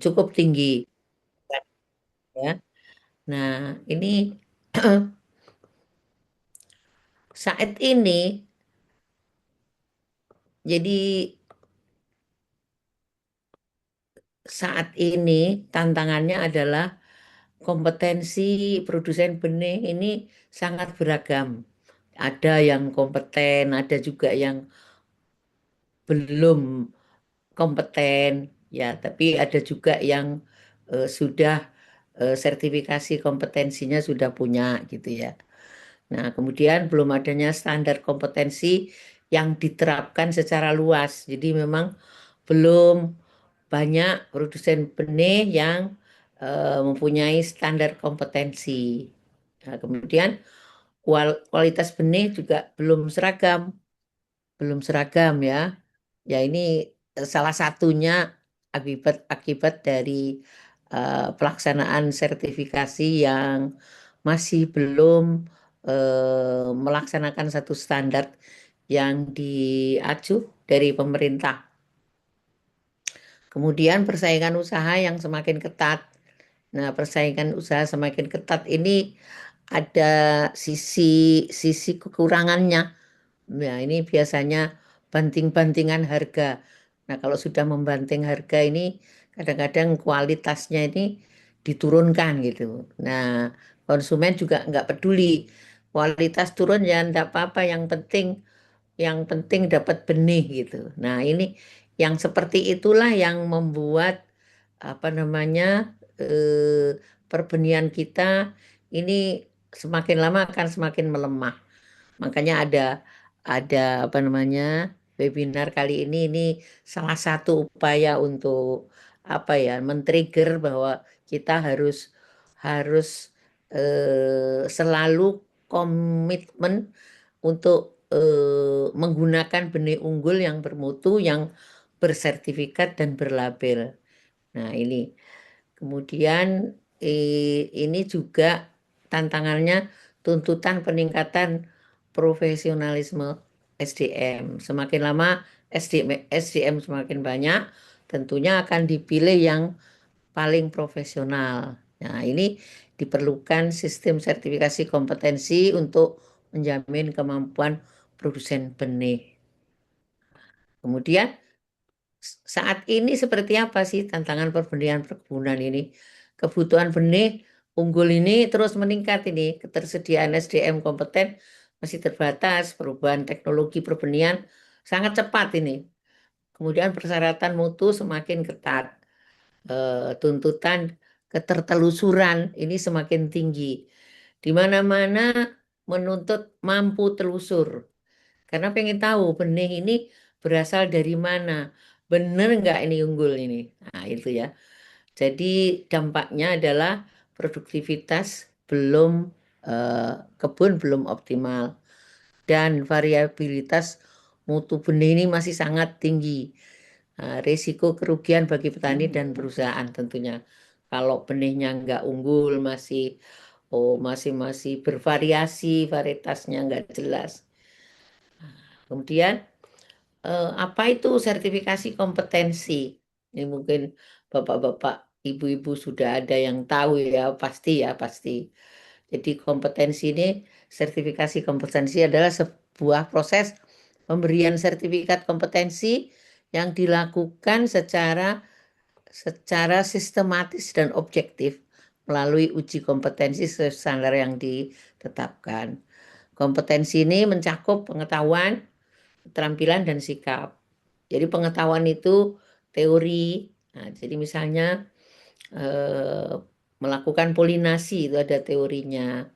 cukup tinggi ya. Nah, ini saat ini jadi saat ini tantangannya adalah kompetensi produsen benih ini sangat beragam. Ada yang kompeten, ada juga yang belum kompeten, ya. Tapi ada juga yang sudah sertifikasi kompetensinya sudah punya gitu ya. Nah, kemudian belum adanya standar kompetensi yang diterapkan secara luas. Jadi memang belum banyak produsen benih yang mempunyai standar kompetensi. Nah, kemudian kualitas benih juga belum seragam ya. Ya ini salah satunya akibat dari pelaksanaan sertifikasi yang masih belum melaksanakan satu standar yang diacu dari pemerintah. Kemudian persaingan usaha yang semakin ketat. Nah, persaingan usaha semakin ketat ini ada sisi sisi kekurangannya. Nah, ini biasanya banting-bantingan harga. Nah, kalau sudah membanting harga ini kadang-kadang kualitasnya ini diturunkan gitu. Nah, konsumen juga nggak peduli. Kualitas turun ya nggak apa-apa, yang penting dapat benih gitu. Nah, ini yang seperti itulah yang membuat apa namanya perbenihan kita ini semakin lama akan semakin melemah. Makanya ada apa namanya webinar kali ini salah satu upaya untuk apa ya men-trigger bahwa kita harus harus selalu komitmen untuk menggunakan benih unggul yang bermutu, yang bersertifikat dan berlabel. Nah, ini. Kemudian ini juga tantangannya tuntutan peningkatan profesionalisme SDM. Semakin lama SDM semakin banyak, tentunya akan dipilih yang paling profesional. Nah, ini diperlukan sistem sertifikasi kompetensi untuk menjamin kemampuan produsen benih. Kemudian saat ini seperti apa sih tantangan perbenihan perkebunan ini? Kebutuhan benih unggul ini terus meningkat ini. Ketersediaan SDM kompeten masih terbatas. Perubahan teknologi perbenihan sangat cepat ini. Kemudian persyaratan mutu semakin ketat. Tuntutan ketertelusuran ini semakin tinggi. Di mana-mana menuntut mampu telusur. Karena pengen tahu benih ini berasal dari mana. Bener nggak ini unggul ini? Nah, itu ya. Jadi dampaknya adalah produktivitas belum eh, kebun belum optimal dan variabilitas mutu benih ini masih sangat tinggi. Nah, risiko kerugian bagi petani dan perusahaan tentunya. Kalau benihnya nggak unggul masih bervariasi, varietasnya nggak jelas. Kemudian apa itu sertifikasi kompetensi? Ini mungkin bapak-bapak, ibu-ibu sudah ada yang tahu ya, pasti ya, pasti. Jadi kompetensi ini, sertifikasi kompetensi adalah sebuah proses pemberian sertifikat kompetensi yang dilakukan secara sistematis dan objektif melalui uji kompetensi sesuai standar yang ditetapkan. Kompetensi ini mencakup pengetahuan, keterampilan dan sikap. Jadi pengetahuan itu teori. Nah, jadi misalnya eh, melakukan polinasi itu ada teorinya.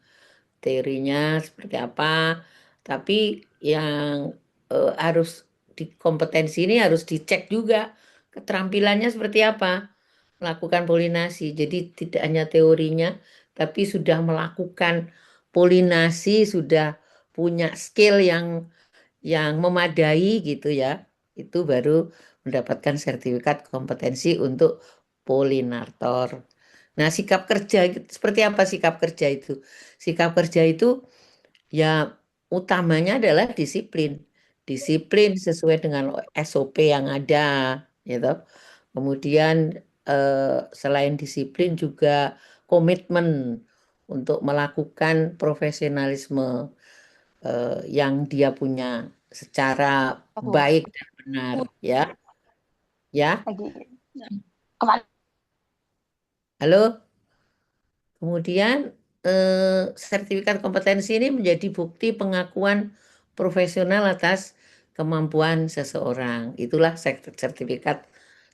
Teorinya seperti apa? Tapi yang harus di kompetensi ini harus dicek juga keterampilannya seperti apa. Melakukan polinasi. Jadi tidak hanya teorinya, tapi sudah melakukan polinasi, sudah punya skill yang memadai gitu ya, itu baru mendapatkan sertifikat kompetensi untuk polinator. Nah, sikap kerja seperti apa sikap kerja itu? Sikap kerja itu ya utamanya adalah disiplin. Disiplin sesuai dengan SOP yang ada, gitu. Kemudian selain disiplin juga komitmen untuk melakukan profesionalisme yang dia punya secara Aku baik dan benar, ya, ya. lagi kemarin. Halo. Kemudian sertifikat kompetensi ini menjadi bukti pengakuan profesional atas kemampuan seseorang. Itulah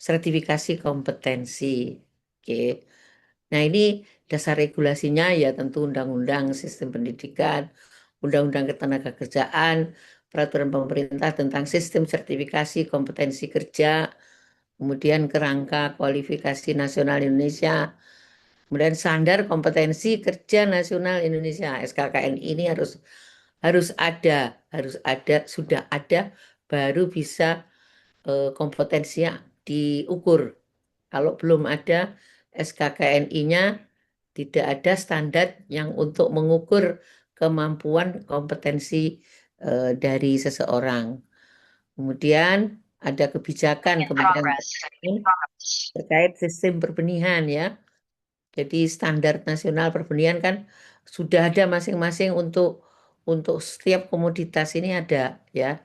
sertifikasi kompetensi. Oke. Nah, ini dasar regulasinya ya tentu Undang-Undang Sistem Pendidikan, Undang-Undang Ketenagakerjaan, Peraturan Pemerintah tentang Sistem Sertifikasi Kompetensi Kerja, kemudian Kerangka Kualifikasi Nasional Indonesia. Kemudian standar kompetensi kerja nasional Indonesia SKKN ini harus ada, sudah ada baru bisa kompetensinya diukur. Kalau belum ada SKKNI-nya tidak ada standar yang untuk mengukur kemampuan kompetensi dari seseorang. Kemudian ada kebijakan Kementerian Pertanian terkait sistem perbenihan ya. Jadi standar nasional perbenihan kan sudah ada masing-masing untuk setiap komoditas ini ada ya.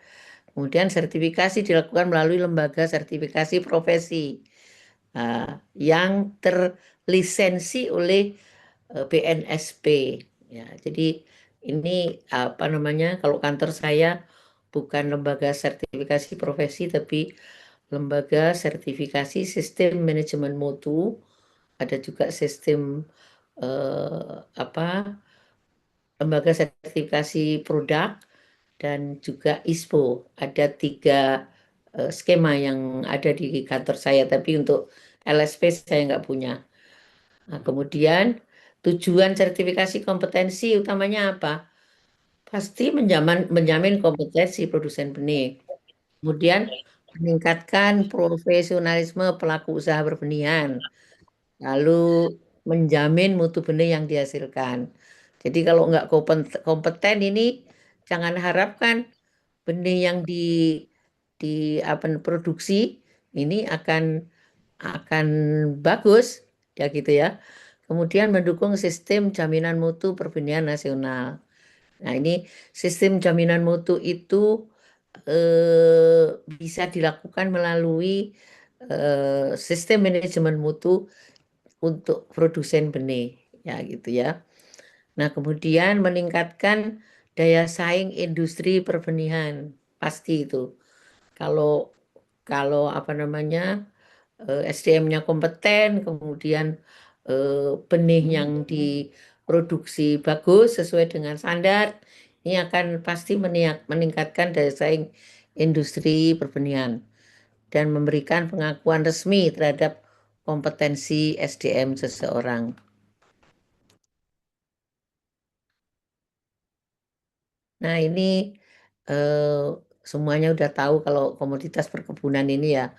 Kemudian sertifikasi dilakukan melalui lembaga sertifikasi profesi yang terlisensi oleh BNSP. Ya, jadi ini apa namanya? Kalau kantor saya bukan lembaga sertifikasi profesi tapi lembaga sertifikasi sistem manajemen mutu, ada juga sistem apa lembaga sertifikasi produk dan juga ISPO. Ada 3 skema yang ada di kantor saya, tapi untuk LSP saya nggak punya. Nah, kemudian tujuan sertifikasi kompetensi utamanya apa? Pasti menjamin kompetensi produsen benih. Kemudian meningkatkan profesionalisme pelaku usaha berbenihan. Lalu menjamin mutu benih yang dihasilkan. Jadi kalau nggak kompeten ini jangan harapkan benih yang di apa produksi ini akan bagus ya gitu ya. Kemudian mendukung sistem jaminan mutu perbenihan nasional. Nah, ini sistem jaminan mutu itu bisa dilakukan melalui sistem manajemen mutu untuk produsen benih ya gitu ya. Nah, kemudian meningkatkan daya saing industri perbenihan pasti itu. Kalau kalau apa namanya SDM-nya kompeten, kemudian benih yang diproduksi bagus sesuai dengan standar, ini akan pasti meningkatkan daya saing industri perbenihan dan memberikan pengakuan resmi terhadap kompetensi SDM seseorang. Nah, ini eh, semuanya udah tahu kalau komoditas perkebunan ini ya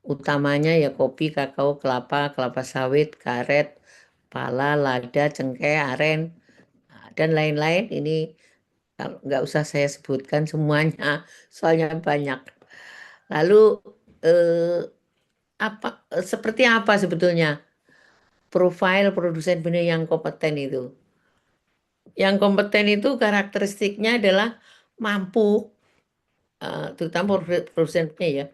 utamanya ya kopi, kakao, kelapa, kelapa sawit, karet, pala, lada, cengkeh, aren, dan lain-lain. Ini kalau nggak usah saya sebutkan semuanya, soalnya banyak. Lalu eh, seperti apa sebetulnya profil produsen benih yang kompeten itu? Yang kompeten itu karakteristiknya adalah mampu, terutama produsen benih ya,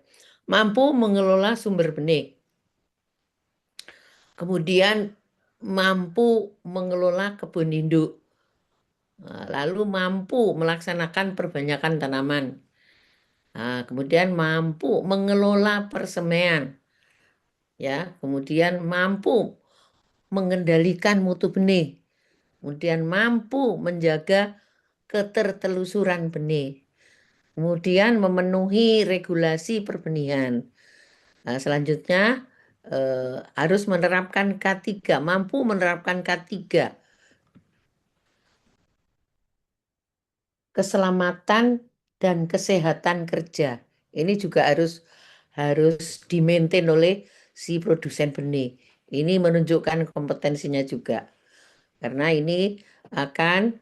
mampu mengelola sumber benih, kemudian mampu mengelola kebun induk, lalu mampu melaksanakan perbanyakan tanaman, kemudian mampu mengelola persemaian, ya, kemudian mampu mengendalikan mutu benih, kemudian mampu menjaga ketertelusuran benih, kemudian memenuhi regulasi perbenihan. Nah, selanjutnya harus menerapkan K3, mampu menerapkan K3, keselamatan dan kesehatan kerja. Ini juga harus dimaintain oleh si produsen benih. Ini menunjukkan kompetensinya juga. Karena ini akan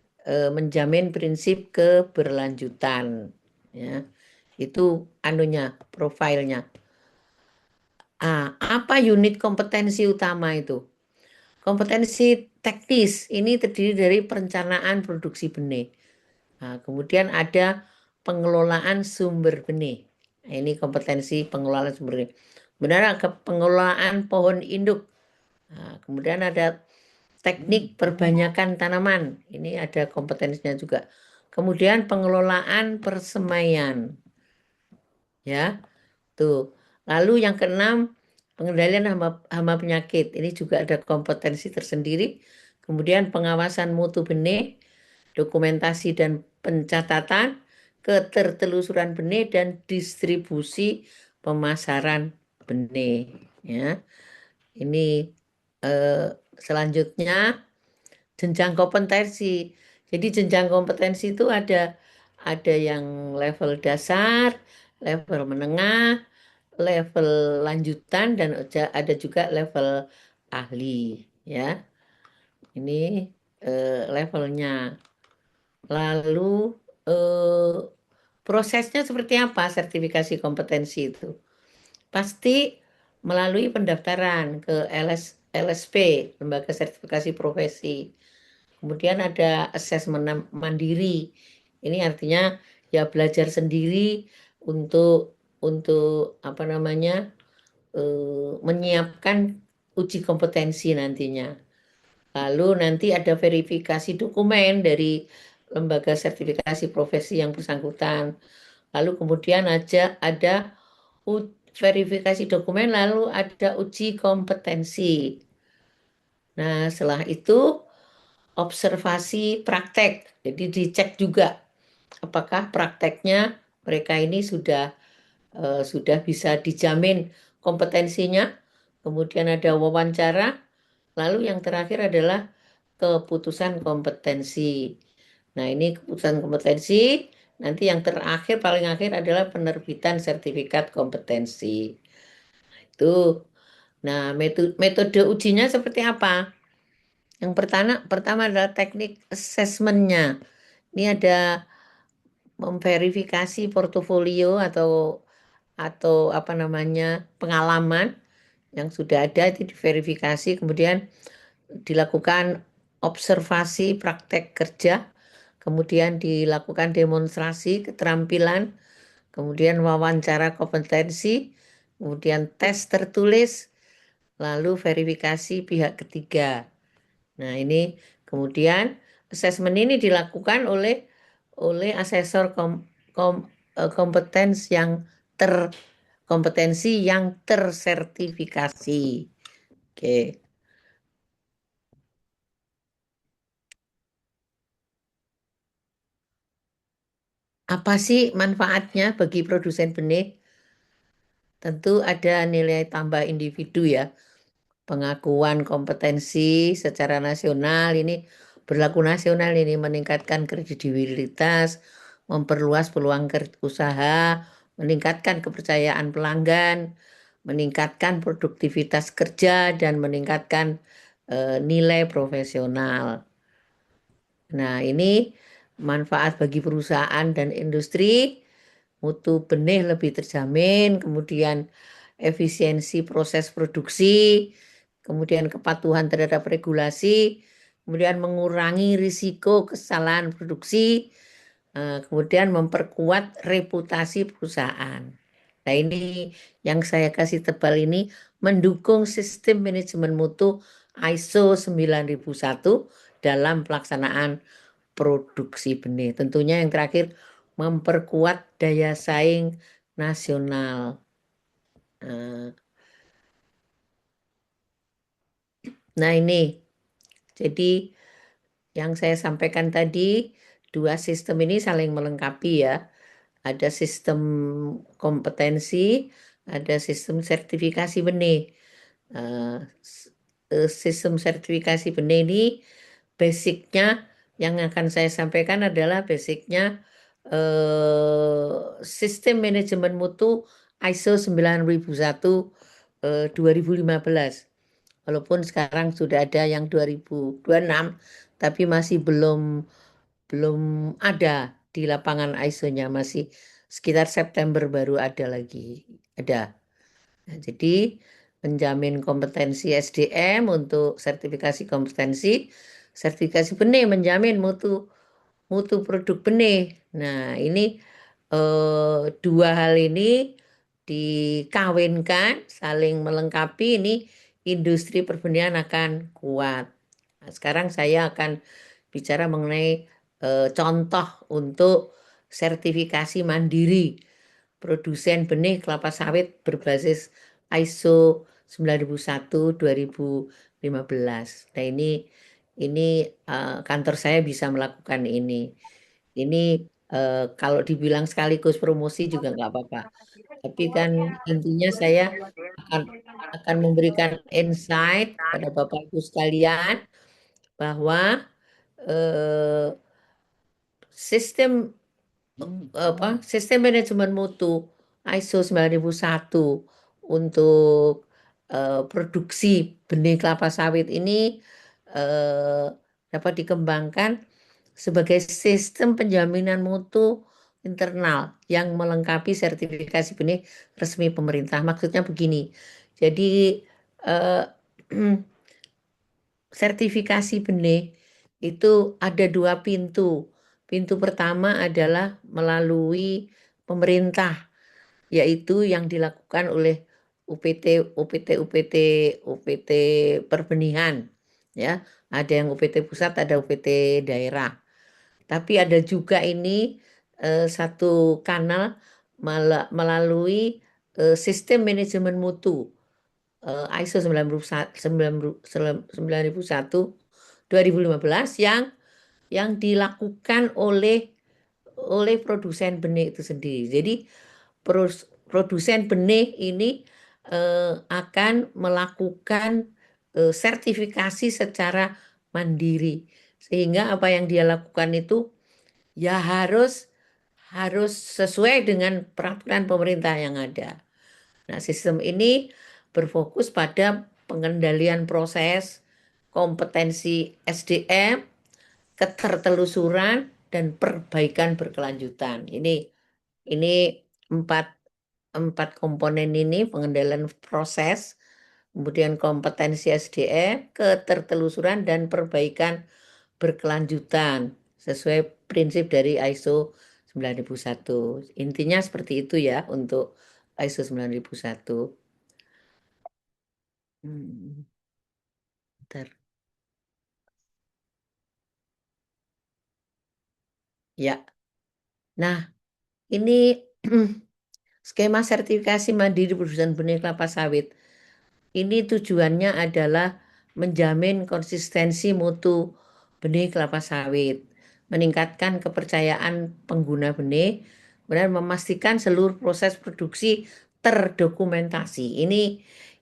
menjamin prinsip keberlanjutan. Ya. Itu anunya, profilnya. Apa unit kompetensi utama itu? Kompetensi teknis ini terdiri dari perencanaan produksi benih. Nah, kemudian ada pengelolaan sumber benih. Nah, ini kompetensi pengelolaan sumber benih. Benar, ke pengelolaan pohon induk. Nah, kemudian ada teknik perbanyakan tanaman. Ini ada kompetensinya juga. Kemudian pengelolaan persemaian. Ya, tuh. Lalu yang keenam, pengendalian hama penyakit. Ini juga ada kompetensi tersendiri. Kemudian pengawasan mutu benih, dokumentasi dan pencatatan, ketertelusuran benih dan distribusi pemasaran benih. Ya, ini selanjutnya jenjang kompetensi. Jadi jenjang kompetensi itu ada yang level dasar, level menengah, level lanjutan dan ada juga level ahli ya. Ini levelnya. Lalu eh, prosesnya seperti apa sertifikasi kompetensi itu? Pasti melalui pendaftaran ke LSP, Lembaga Sertifikasi Profesi. Kemudian ada asesmen mandiri. Ini artinya ya belajar sendiri untuk apa namanya menyiapkan uji kompetensi nantinya. Lalu nanti ada verifikasi dokumen dari lembaga sertifikasi profesi yang bersangkutan. Lalu kemudian ada verifikasi dokumen, lalu ada uji kompetensi. Nah, setelah itu observasi praktek. Jadi dicek juga apakah prakteknya mereka ini sudah bisa dijamin kompetensinya. Kemudian ada wawancara. Lalu yang terakhir adalah keputusan kompetensi. Nah, ini keputusan kompetensi. Nanti yang terakhir, paling akhir adalah penerbitan sertifikat kompetensi. Itu. Nah, metode ujinya seperti apa? Yang pertama adalah teknik asesmennya. Ini ada memverifikasi portofolio atau apa namanya pengalaman yang sudah ada itu diverifikasi, kemudian dilakukan observasi praktek kerja, kemudian dilakukan demonstrasi keterampilan, kemudian wawancara kompetensi, kemudian tes tertulis, lalu verifikasi pihak ketiga. Nah, ini kemudian asesmen ini dilakukan oleh asesor kompetensi yang tersertifikasi. Oke. Apa sih manfaatnya bagi produsen benih? Tentu ada nilai tambah individu ya. Pengakuan kompetensi secara nasional ini berlaku nasional, ini meningkatkan kredibilitas, memperluas peluang usaha, meningkatkan kepercayaan pelanggan, meningkatkan produktivitas kerja dan meningkatkan nilai profesional. Nah, ini manfaat bagi perusahaan dan industri, mutu benih lebih terjamin, kemudian efisiensi proses produksi, kemudian kepatuhan terhadap regulasi, kemudian mengurangi risiko kesalahan produksi, kemudian memperkuat reputasi perusahaan. Nah, ini yang saya kasih tebal ini mendukung sistem manajemen mutu ISO 9001 dalam pelaksanaan produksi benih. Tentunya yang terakhir memperkuat daya saing nasional. Nah, ini jadi yang saya sampaikan tadi, dua sistem ini saling melengkapi ya. Ada sistem kompetensi, ada sistem sertifikasi benih. Eh, Sistem sertifikasi benih ini basicnya yang akan saya sampaikan adalah basicnya sistem manajemen mutu ISO 9001 2015. Walaupun sekarang sudah ada yang 2026, tapi masih belum ada di lapangan ISO-nya, masih sekitar September baru ada lagi. Ada. Nah, jadi menjamin kompetensi SDM untuk sertifikasi kompetensi, sertifikasi benih menjamin mutu mutu produk benih. Nah, ini dua hal ini dikawinkan, saling melengkapi, ini industri perbenihan akan kuat. Nah, sekarang saya akan bicara mengenai contoh untuk sertifikasi mandiri produsen benih kelapa sawit berbasis ISO 9001-2015. Nah, ini kantor saya bisa melakukan ini. Ini kalau dibilang sekaligus promosi juga nggak apa-apa. Tapi kan intinya saya akan akan memberikan insight kepada Bapak Ibu sekalian bahwa eh, sistem sistem manajemen mutu ISO 9001 untuk produksi benih kelapa sawit ini eh, dapat dikembangkan sebagai sistem penjaminan mutu internal yang melengkapi sertifikasi benih resmi pemerintah. Maksudnya begini, jadi eh, sertifikasi benih itu ada dua pintu. Pintu pertama adalah melalui pemerintah, yaitu yang dilakukan oleh UPT, UPT, UPT, UPT perbenihan. Ya, ada yang UPT pusat, ada UPT daerah. Tapi ada juga ini satu kanal melalui sistem manajemen mutu ISO 9001 2015 yang dilakukan oleh produsen benih itu sendiri. Jadi produsen benih ini akan melakukan sertifikasi secara mandiri. Sehingga apa yang dia lakukan itu ya harus sesuai dengan peraturan pemerintah yang ada. Nah, sistem ini berfokus pada pengendalian proses, kompetensi SDM, ketertelusuran, dan perbaikan berkelanjutan. Ini empat, empat komponen ini, pengendalian proses, kemudian kompetensi SDM, ketertelusuran, dan perbaikan berkelanjutan sesuai prinsip dari ISO 9001. Intinya seperti itu ya untuk ISO 9001. Bentar. Ya, nah ini skema sertifikasi mandiri produsen benih kelapa sawit. Ini tujuannya adalah menjamin konsistensi mutu benih kelapa sawit, meningkatkan kepercayaan pengguna benih, dan memastikan seluruh proses produksi terdokumentasi.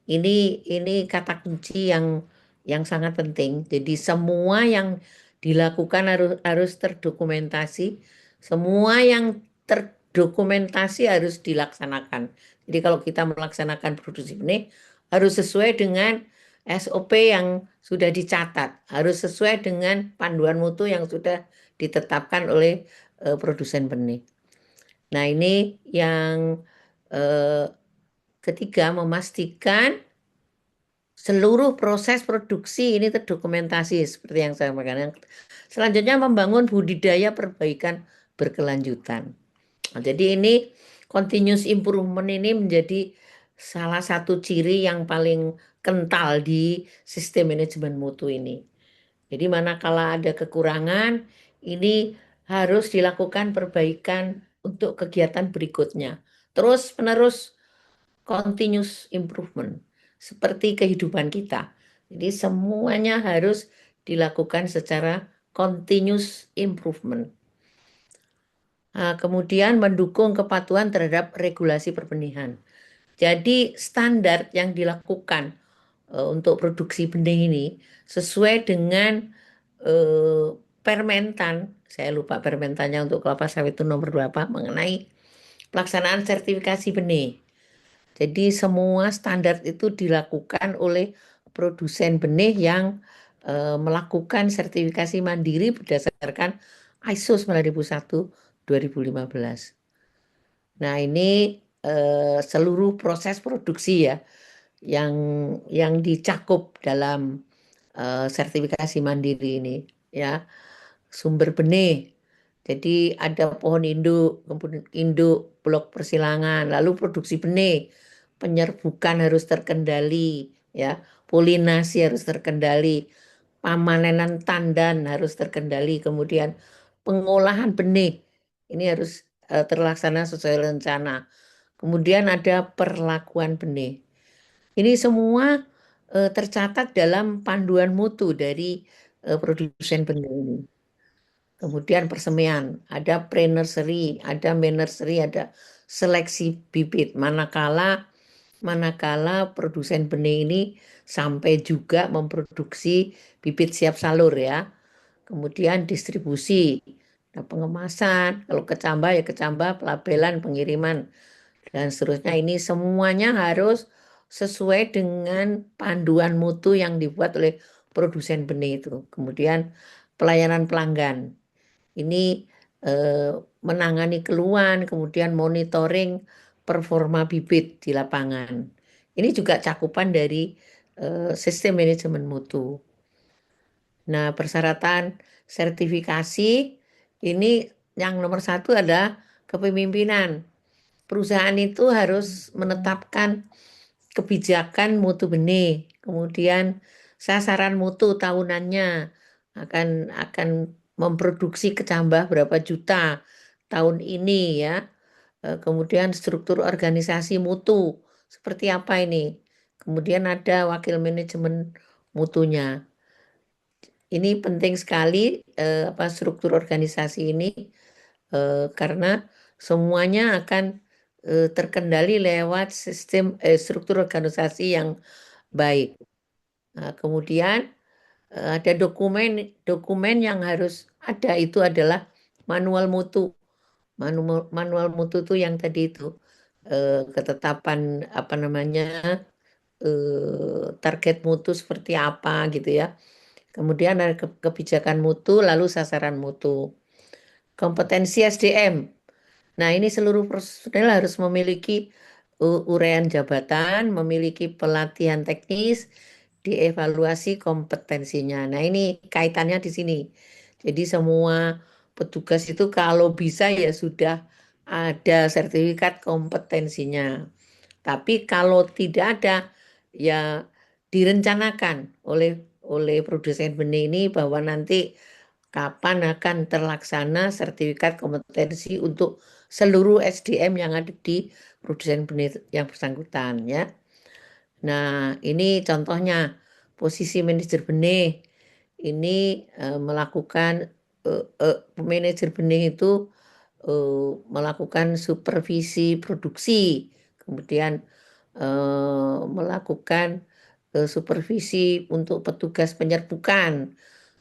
Ini kata kunci yang sangat penting. Jadi semua yang dilakukan harus terdokumentasi, semua yang terdokumentasi harus dilaksanakan. Jadi kalau kita melaksanakan produksi benih harus sesuai dengan SOP yang sudah dicatat, harus sesuai dengan panduan mutu yang sudah ditetapkan oleh produsen benih. Nah, ini yang eh, ketiga, memastikan seluruh proses produksi ini terdokumentasi seperti yang saya sampaikan. Selanjutnya membangun budidaya perbaikan berkelanjutan. Nah, jadi ini continuous improvement ini menjadi salah satu ciri yang paling kental di sistem manajemen mutu ini. Jadi manakala ada kekurangan, ini harus dilakukan perbaikan untuk kegiatan berikutnya. Terus menerus continuous improvement seperti kehidupan kita. Jadi semuanya harus dilakukan secara continuous improvement. Nah, kemudian mendukung kepatuhan terhadap regulasi perbenihan. Jadi standar yang dilakukan untuk produksi benih ini sesuai dengan eh, Permentan, saya lupa Permentannya untuk kelapa sawit itu nomor berapa, mengenai pelaksanaan sertifikasi benih. Jadi semua standar itu dilakukan oleh produsen benih yang melakukan sertifikasi mandiri berdasarkan ISO 9001 2015. Nah, ini seluruh proses produksi ya yang dicakup dalam sertifikasi mandiri ini ya. Sumber benih. Jadi ada pohon induk, kemudian induk, blok persilangan, lalu produksi benih, penyerbukan harus terkendali, ya, polinasi harus terkendali, pamanenan tandan harus terkendali, kemudian pengolahan benih ini harus terlaksana sesuai rencana. Kemudian ada perlakuan benih. Ini semua tercatat dalam panduan mutu dari produsen benih ini. Kemudian persemaian, ada pre-nursery, ada main-nursery, ada seleksi bibit. Manakala produsen benih ini sampai juga memproduksi bibit siap salur ya. Kemudian distribusi, nah, pengemasan, kalau kecambah ya kecambah, pelabelan, pengiriman, dan seterusnya. Ini semuanya harus sesuai dengan panduan mutu yang dibuat oleh produsen benih itu. Kemudian pelayanan pelanggan. Ini eh, menangani keluhan, kemudian monitoring performa bibit di lapangan. Ini juga cakupan dari sistem manajemen mutu. Nah, persyaratan sertifikasi ini yang nomor satu adalah kepemimpinan. Perusahaan itu harus menetapkan kebijakan mutu benih, kemudian sasaran mutu tahunannya akan memproduksi kecambah berapa juta tahun ini ya. Kemudian struktur organisasi mutu seperti apa ini. Kemudian ada wakil manajemen mutunya. Ini penting sekali apa struktur organisasi ini karena semuanya akan terkendali lewat sistem struktur organisasi yang baik. Nah, kemudian ada dokumen dokumen yang harus ada itu adalah manual mutu. Manual mutu itu yang tadi itu ketetapan apa namanya target mutu seperti apa gitu ya. Kemudian ada kebijakan mutu lalu sasaran mutu. Kompetensi SDM. Nah, ini seluruh personel harus memiliki uraian jabatan, memiliki pelatihan teknis, dievaluasi kompetensinya. Nah, ini kaitannya di sini. Jadi semua petugas itu kalau bisa ya sudah ada sertifikat kompetensinya. Tapi kalau tidak ada, ya direncanakan oleh produsen benih ini bahwa nanti kapan akan terlaksana sertifikat kompetensi untuk seluruh SDM yang ada di produsen benih yang bersangkutan ya. Nah, ini contohnya posisi manajer benih. Ini melakukan manajer benih itu melakukan supervisi produksi, kemudian melakukan supervisi untuk petugas penyerbukan,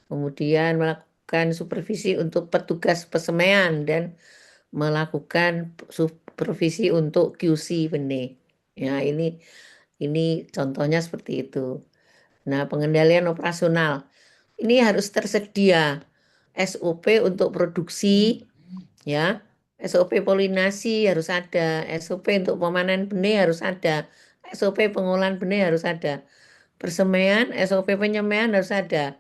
kemudian melakukan supervisi untuk petugas pesemaian dan melakukan supervisi untuk QC benih. Ya, ini contohnya seperti itu. Nah, pengendalian operasional ini harus tersedia SOP untuk produksi ya. SOP polinasi harus ada, SOP untuk pemanen benih harus ada, SOP pengolahan benih harus ada, persemaian, SOP penyemaian harus ada,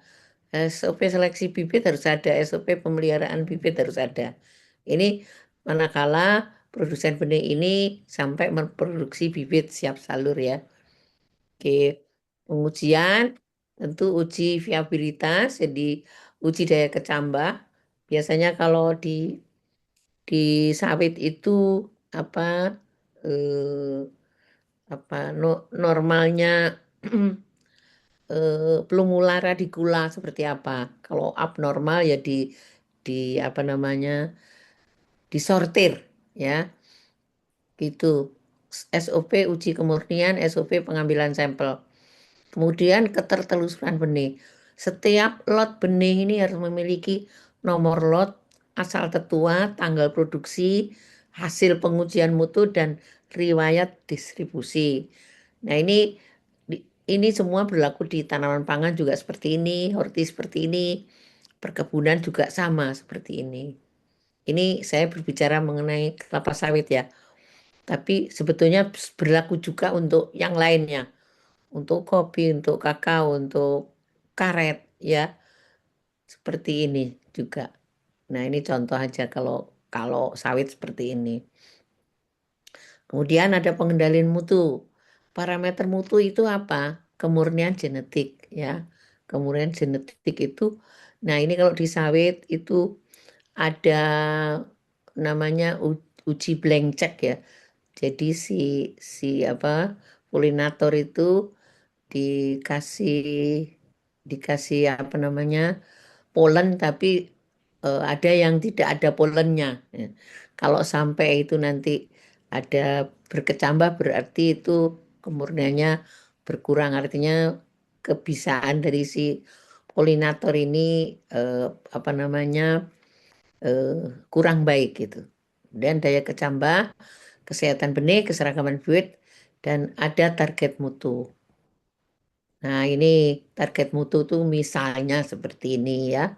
SOP seleksi bibit harus ada, SOP pemeliharaan bibit harus ada. Ini manakala produsen benih ini sampai memproduksi bibit siap salur ya. Oke, pengujian tentu uji viabilitas, jadi uji daya kecambah. Biasanya kalau di sawit itu apa eh, normalnya plumula radicula seperti apa. Kalau abnormal ya di apa namanya disortir ya gitu. SOP uji kemurnian, SOP pengambilan sampel. Kemudian ketertelusuran benih. Setiap lot benih ini harus memiliki nomor lot, asal tetua, tanggal produksi, hasil pengujian mutu dan riwayat distribusi. Nah, ini semua berlaku di tanaman pangan juga seperti ini, horti seperti ini, perkebunan juga sama seperti ini. Ini saya berbicara mengenai kelapa sawit ya. tapi sebetulnya berlaku juga untuk yang lainnya, untuk kopi, untuk kakao, untuk karet, ya, seperti ini juga. Nah, ini contoh aja kalau kalau sawit seperti ini. Kemudian ada pengendalian mutu. Parameter mutu itu apa? Kemurnian genetik, ya. Kemurnian genetik itu, nah ini kalau di sawit itu ada namanya uji blank check, ya. Jadi si si apa polinator itu dikasih dikasih apa namanya polen, tapi ada yang tidak ada polennya. Ya. Kalau sampai itu nanti ada berkecambah berarti itu kemurniannya berkurang, artinya kebisaan dari si polinator ini eh, apa namanya eh, kurang baik gitu. Dan daya kecambah, kesehatan benih, keseragaman bibit, dan ada target mutu. Nah, ini target mutu tuh misalnya seperti ini, ya.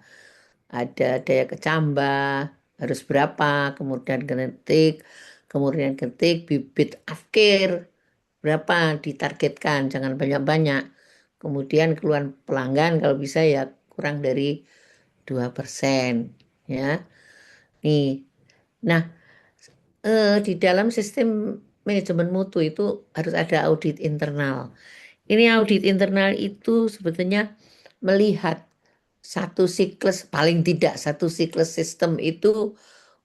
Ada daya kecambah, harus berapa, kemudian genetik, bibit akhir, berapa ditargetkan, jangan banyak-banyak. Kemudian keluhan pelanggan kalau bisa ya kurang dari 2%, ya. Nih, nah, di dalam sistem manajemen mutu itu harus ada audit internal. Ini audit internal itu sebetulnya melihat satu siklus, paling tidak satu siklus sistem itu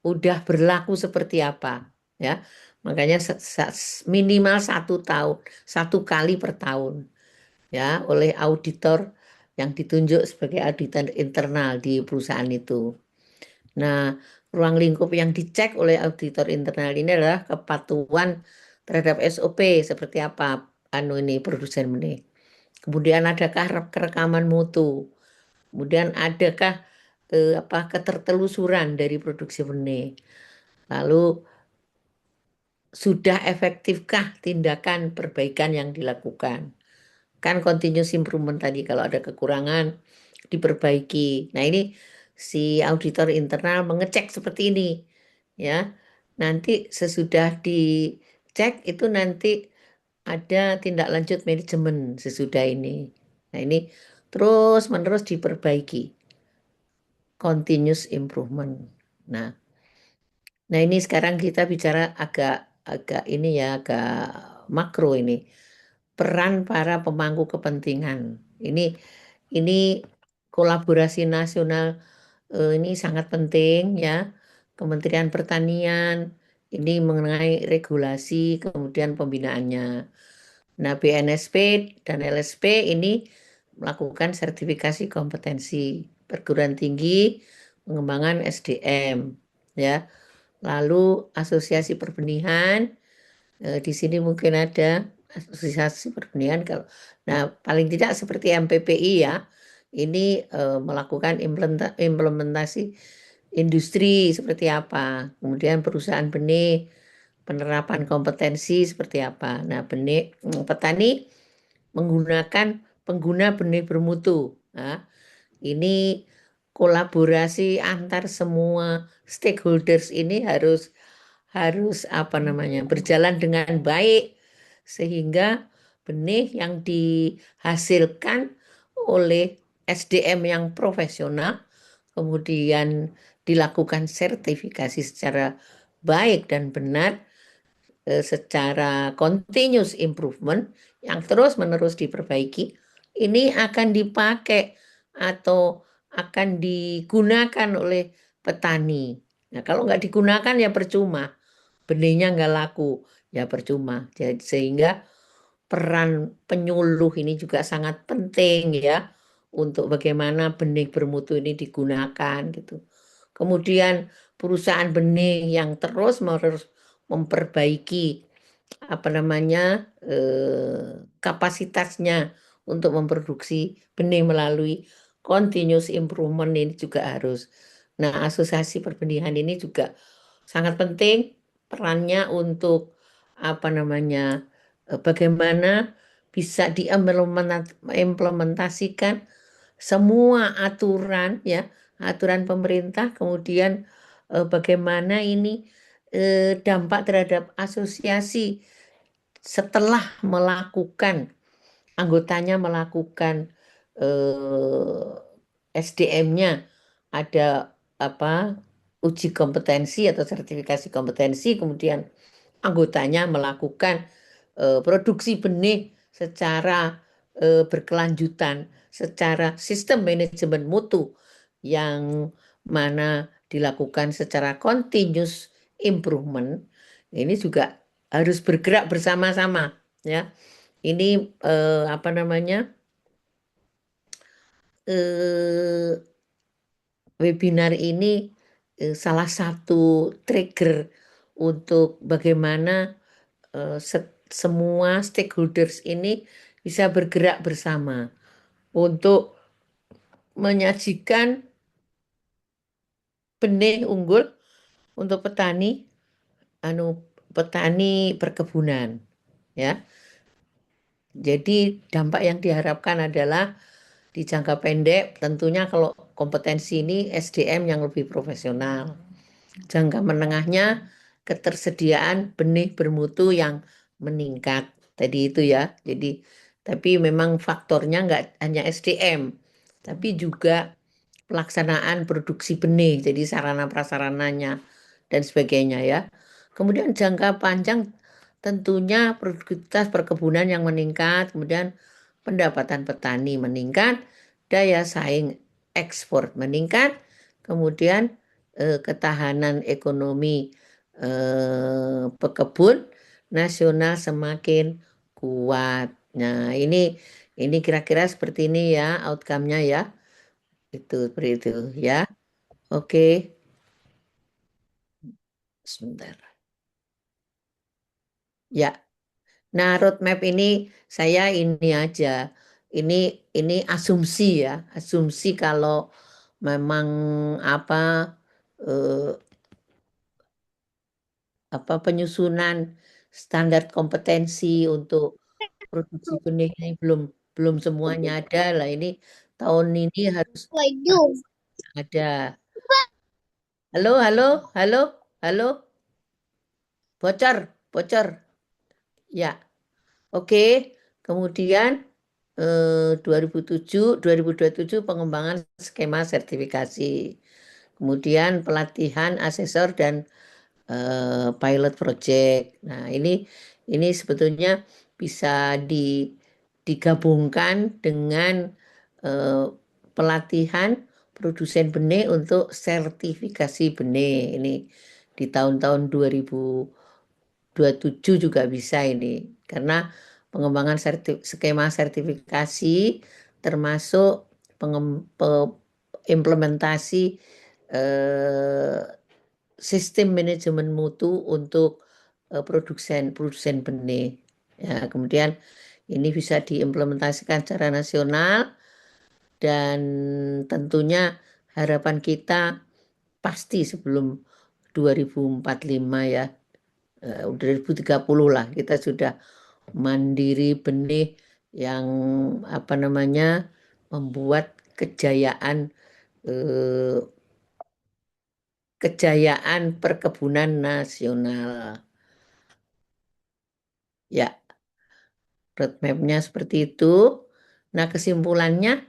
udah berlaku seperti apa, ya. Makanya minimal 1 tahun, 1 kali per tahun, ya, oleh auditor yang ditunjuk sebagai auditor internal di perusahaan itu. Nah, ruang lingkup yang dicek oleh auditor internal ini adalah kepatuhan terhadap SOP seperti apa anu ini produsen ini. Kemudian adakah kerekaman mutu? Kemudian adakah apa ketertelusuran dari produksi benih? Lalu sudah efektifkah tindakan perbaikan yang dilakukan? Kan continuous improvement tadi, kalau ada kekurangan diperbaiki. Nah, ini si auditor internal mengecek seperti ini, ya. Nanti sesudah dicek itu nanti ada tindak lanjut manajemen sesudah ini. Nah, ini terus menerus diperbaiki, continuous improvement. Nah, nah, ini sekarang kita bicara agak agak ini ya, agak makro ini. Peran para pemangku kepentingan. Ini ini kolaborasi nasional ini sangat penting, ya. Kementerian Pertanian ini mengenai regulasi kemudian pembinaannya. Nah, BNSP dan LSP ini melakukan sertifikasi kompetensi perguruan tinggi pengembangan SDM, ya. Lalu asosiasi perbenihan, di sini mungkin ada asosiasi perbenihan kalau, nah, paling tidak seperti MPPI, ya. Ini melakukan implementasi industri seperti apa, kemudian perusahaan benih, penerapan kompetensi seperti apa. Nah, petani menggunakan pengguna benih bermutu. Nah, ini kolaborasi antar semua stakeholders ini harus harus apa namanya berjalan dengan baik, sehingga benih yang dihasilkan oleh SDM yang profesional kemudian dilakukan sertifikasi secara baik dan benar, secara continuous improvement yang terus-menerus diperbaiki, ini akan dipakai atau akan digunakan oleh petani. Nah, kalau nggak digunakan ya percuma, benihnya nggak laku, ya percuma. Jadi, sehingga peran penyuluh ini juga sangat penting, ya, untuk bagaimana benih bermutu ini digunakan gitu. Kemudian perusahaan benih yang terus-menerus memperbaiki apa namanya kapasitasnya untuk memproduksi benih melalui continuous improvement ini juga harus. Nah, asosiasi perbenihan ini juga sangat penting perannya untuk apa namanya bagaimana bisa diimplementasikan semua aturan, ya, aturan pemerintah, kemudian bagaimana ini dampak terhadap asosiasi setelah melakukan anggotanya melakukan SDM-nya ada apa uji kompetensi atau sertifikasi kompetensi, kemudian anggotanya melakukan produksi benih secara berkelanjutan, secara sistem manajemen mutu yang mana dilakukan secara continuous improvement. Ini juga harus bergerak bersama-sama, ya. Ini apa namanya? eh, Webinar ini salah satu trigger untuk bagaimana semua stakeholders ini bisa bergerak bersama untuk menyajikan benih unggul untuk petani, anu petani perkebunan, ya. Jadi dampak yang diharapkan adalah di jangka pendek tentunya kalau kompetensi ini SDM yang lebih profesional. Jangka menengahnya ketersediaan benih bermutu yang meningkat. Tadi itu ya. Jadi tapi memang faktornya nggak hanya SDM, tapi juga pelaksanaan produksi benih, jadi sarana prasarananya dan sebagainya ya. Kemudian jangka panjang tentunya produktivitas perkebunan yang meningkat, kemudian pendapatan petani meningkat, daya saing ekspor meningkat, kemudian ketahanan ekonomi pekebun nasional semakin kuat. Nah, ini kira-kira seperti ini ya outcome-nya ya. Itu seperti itu ya. Oke, sebentar. Ya. Nah, roadmap ini saya ini aja. Ini ini asumsi ya, asumsi kalau memang apa eh, penyusunan standar kompetensi untuk produksi benih ini belum belum semuanya ada lah. Ini tahun ini harus ada. Halo, halo, halo, halo, bocor, bocor. Ya, oke. Kemudian 2027 pengembangan skema sertifikasi. Kemudian pelatihan asesor dan pilot project. Nah, ini sebetulnya bisa digabungkan dengan eh, pelatihan produsen benih untuk sertifikasi benih. Ini di tahun-tahun 2027 juga bisa ini. Karena pengembangan skema sertifikasi termasuk implementasi eh, sistem manajemen mutu untuk produsen produsen benih. Ya, kemudian ini bisa diimplementasikan secara nasional dan tentunya harapan kita pasti sebelum 2045 ya, 2030 lah kita sudah mandiri benih yang apa namanya membuat eh, kejayaan perkebunan nasional. Ya, roadmap-nya seperti itu. Nah, kesimpulannya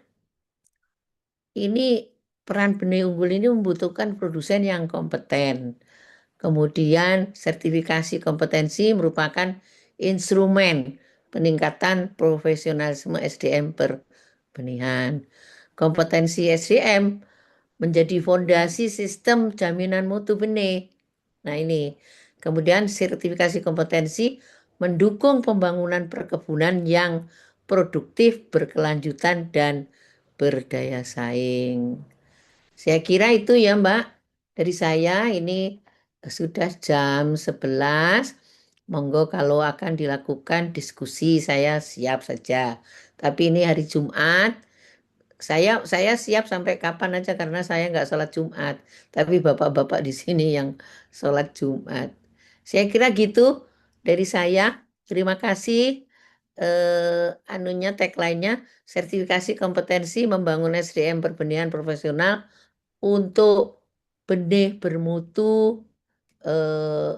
ini peran benih unggul ini membutuhkan produsen yang kompeten. Kemudian sertifikasi kompetensi merupakan instrumen peningkatan profesionalisme SDM perbenihan. Kompetensi SDM menjadi fondasi sistem jaminan mutu benih. Nah, ini. Kemudian sertifikasi kompetensi mendukung pembangunan perkebunan yang produktif, berkelanjutan, dan berdaya saing. Saya kira itu ya, Mbak. Dari saya ini sudah jam 11. Monggo kalau akan dilakukan diskusi saya siap saja. Tapi ini hari Jumat. Saya siap sampai kapan aja karena saya nggak sholat Jumat. Tapi bapak-bapak di sini yang sholat Jumat. Saya kira gitu dari saya. Terima kasih. Anunya tagline-nya sertifikasi kompetensi membangun SDM perbenihan profesional untuk benih bermutu eh,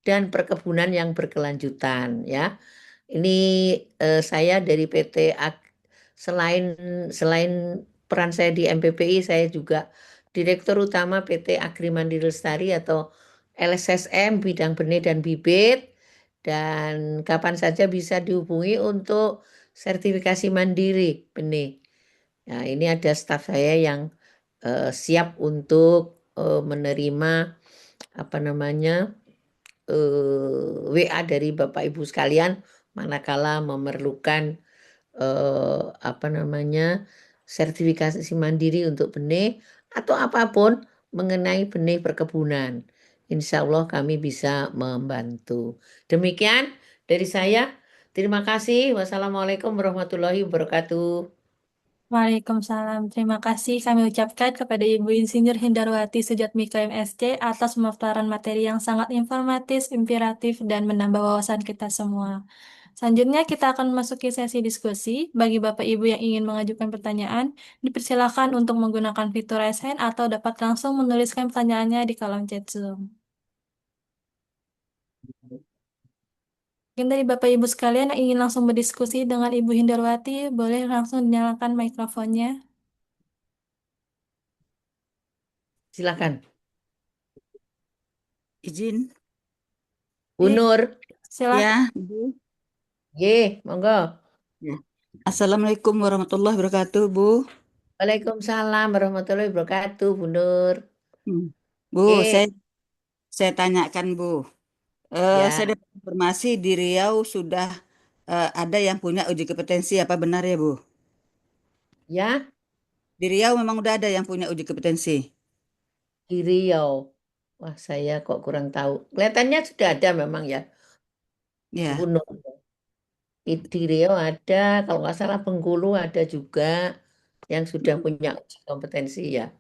dan perkebunan yang berkelanjutan ya. Ini saya dari PT selain selain peran saya di MPPI, saya juga Direktur Utama PT Agri Mandiri Lestari atau LSSM bidang benih dan bibit. Dan kapan saja bisa dihubungi untuk sertifikasi mandiri benih. Nah, ini ada staf saya yang siap untuk menerima apa namanya WA dari Bapak Ibu sekalian manakala memerlukan apa namanya sertifikasi mandiri untuk benih atau apapun mengenai benih perkebunan. Insya Allah kami bisa membantu. Demikian dari saya. Terima kasih. Wassalamualaikum warahmatullahi wabarakatuh. Waalaikumsalam. Terima kasih kami ucapkan kepada Ibu Insinyur Hindarwati Sujatmiko MSc atas pemaparan materi yang sangat informatif, inspiratif, dan menambah wawasan kita semua. Selanjutnya kita akan memasuki sesi diskusi. Bagi Bapak Ibu yang ingin mengajukan pertanyaan, dipersilakan untuk menggunakan fitur raise hand atau dapat langsung menuliskan pertanyaannya di kolom chat Zoom. Mungkin dari Bapak Ibu sekalian yang ingin langsung berdiskusi dengan Ibu Hindarwati, boleh langsung dinyalakan mikrofonnya. Silakan. Izin. Bu Nur. Silakan. Ya, Bu. Ye, monggo. Ya. Assalamualaikum warahmatullahi wabarakatuh, Bu. Waalaikumsalam warahmatullahi wabarakatuh, Bu Nur. Hmm. Bu, Ye, saya tanyakan, Bu. Saya ya, dapat informasi di Riau sudah ada yang punya uji kompetensi, apa benar ya, Bu? ya, Di Riau memang udah ada yang punya uji kompetensi. di Riau. Wah, saya kok kurang tahu. Kelihatannya sudah ada memang ya, Bu Ya. Nur. Di Riau ada, kalau nggak salah Bengkulu ada juga yang sudah punya uji kompetensi ya.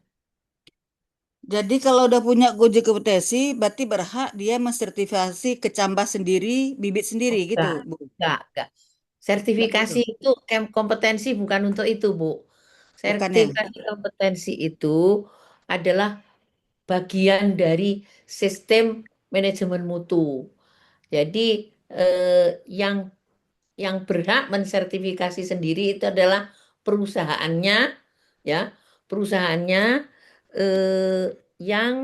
Jadi kalau udah punya uji kompetensi, berarti berhak dia mensertifikasi kecambah sendiri, bibit sendiri gitu, Enggak, Bu. enggak. Enggak Sertifikasi perlu. itu kompetensi bukan untuk itu, Bu. Bukan ya? Sertifikasi kompetensi itu adalah bagian dari sistem manajemen mutu. Jadi yang berhak mensertifikasi sendiri itu adalah perusahaannya, ya, perusahaannya eh, yang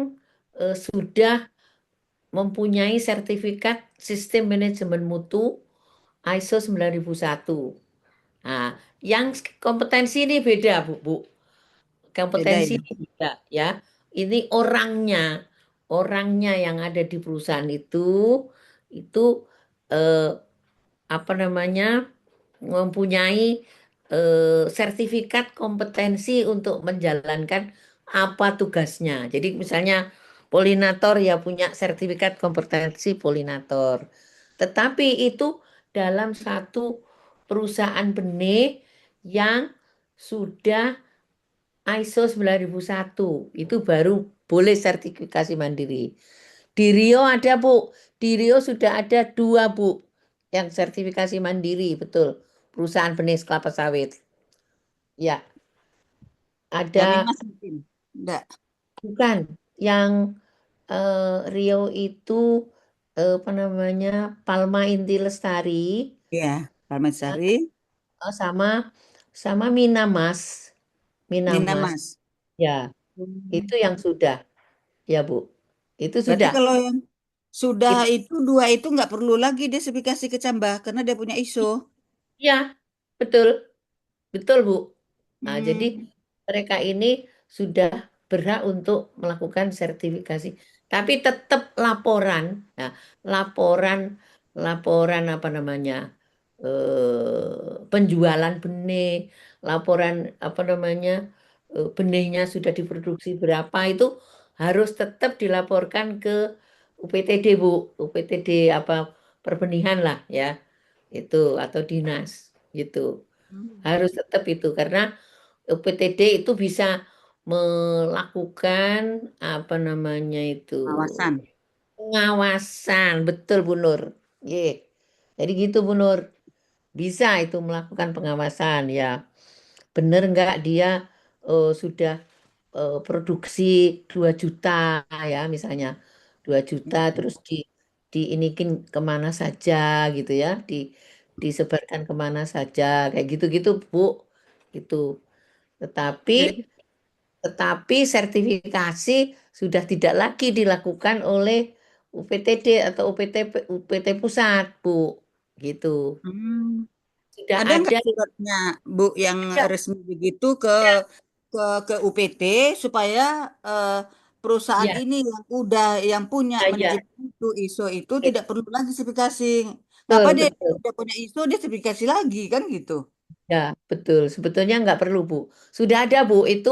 sudah mempunyai sertifikat sistem manajemen mutu ISO 9001. Nah, yang kompetensi ini beda, Bu. Beda Kompetensi ya. ini beda, ya. Ini orangnya yang ada di perusahaan itu eh, apa namanya mempunyai sertifikat kompetensi untuk menjalankan apa tugasnya. Jadi misalnya polinator ya punya sertifikat kompetensi polinator. Tetapi itu dalam satu perusahaan benih yang sudah ISO 9001 itu baru boleh sertifikasi mandiri. Di Rio ada, Bu. Di Rio sudah ada dua, Bu, yang sertifikasi mandiri, betul. Perusahaan benih kelapa sawit. Ya, ada Banyumas mungkin. Enggak. bukan yang Rio itu apa namanya? Palma Inti Lestari Ya, Parmasari, sama sama Minamas. Minamas. Ninamas. Ya, itu Hmm. yang sudah, ya, Bu. Itu Berarti sudah. kalau yang sudah It- itu dua itu nggak perlu lagi dia sertifikasi kecambah karena dia punya ISO. ya, betul. Betul, Bu. Nah, jadi Hmm. mereka ini sudah berhak untuk melakukan sertifikasi. Tapi tetap laporan, ya, laporan, laporan apa namanya, penjualan benih, laporan apa namanya, benihnya sudah diproduksi berapa itu harus tetap dilaporkan ke UPTD, Bu, UPTD apa perbenihan lah ya, itu atau dinas gitu. Harus tetap itu karena UPTD itu bisa melakukan apa namanya itu Pengawasan. pengawasan, betul Bu Nur. Ye. Jadi gitu Bu Nur, bisa itu melakukan pengawasan ya. Bener nggak dia sudah produksi 2 juta ya misalnya. 2 juta terus diinikin kemana saja gitu ya, disebarkan kemana saja kayak gitu-gitu Bu, gitu. Tetapi Jadi, sertifikasi sudah tidak lagi dilakukan oleh UPTD atau UPT pusat Bu, gitu. hmm, Sudah ada nggak ada. suratnya, Bu, yang Ya, resmi begitu ya, ke UPT supaya eh, perusahaan ya, ini yang punya ya, ya. manajemen itu ISO itu tidak perlu lagi sertifikasi. Ngapa Betul, dia betul. udah punya ISO dia sertifikasi lagi kan gitu? Ya, betul. Sebetulnya nggak perlu, Bu. Sudah ada, Bu. Itu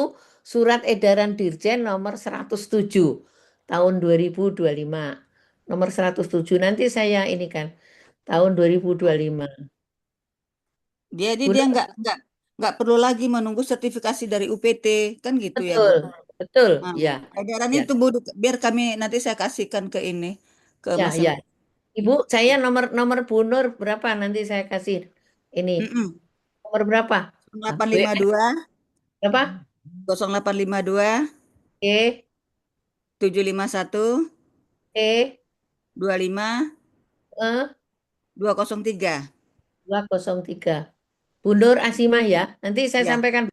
surat edaran Dirjen nomor 107 tahun 2025. Nomor 107. Nanti saya ini kan tahun 2025. Dia Benar, nggak perlu lagi menunggu sertifikasi dari UPT kan gitu ya, Bu. betul. Betul. Nah, Ya. edaran Ya. itu, Bu, biar kami nanti saya kasihkan ke Ya, Mas ya. Emil. Ibu, saya nomor nomor Bu Nur berapa? Nanti saya kasih ini. Mm-mm. Nomor berapa? Ah, WA 0852 berapa? 0852 E 751 E 25 E 203. 203. Bu Nur Asimah ya. Nanti saya Ya, sampaikan